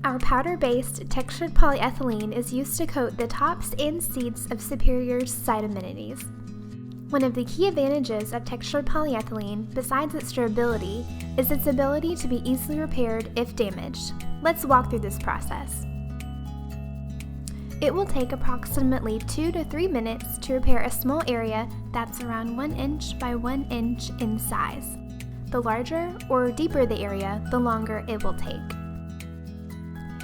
Our powder-based textured polyethylene is used to coat the tops and seats of Superior's side amenities. One of the key advantages of textured polyethylene, besides its durability, is its ability to be easily repaired if damaged. Let's walk through this process. It will take approximately 2 to 3 minutes to repair a small area that's around 1 inch by 1 inch in size. The larger or deeper the area, the longer it will take.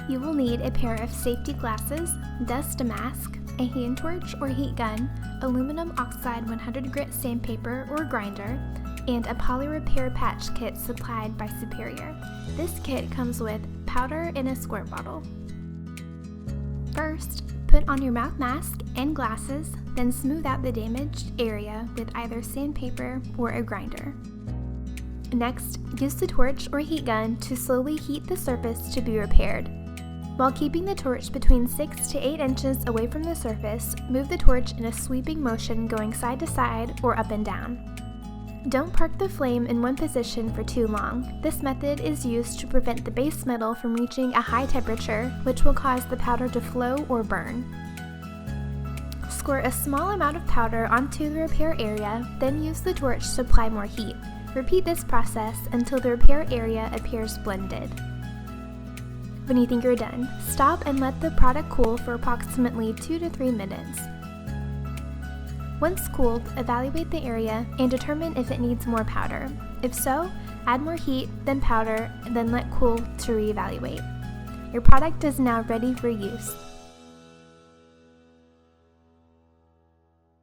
You will need a pair of safety glasses, dust mask, a hand torch or heat gun, aluminum oxide 100 grit sandpaper or grinder, and a poly repair patch kit supplied by Superior. This kit comes with powder in a squirt bottle. First, put on your mouth mask and glasses, then smooth out the damaged area with either sandpaper or a grinder. Next, use the torch or heat gun to slowly heat the surface to be repaired. While keeping the torch between 6 to 8 inches away from the surface, move the torch in a sweeping motion going side to side or up and down. Don't park the flame in one position for too long. This method is used to prevent the base metal from reaching a high temperature, which will cause the powder to flow or burn. Squirt a small amount of powder onto the repair area, then use the torch to apply more heat. Repeat this process until the repair area appears blended. When you think you're done, stop and let the product cool for approximately 2 to 3 minutes. Once cooled, evaluate the area and determine if it needs more powder. If so, add more heat, then powder, and then let cool to reevaluate. Your product is now ready for use.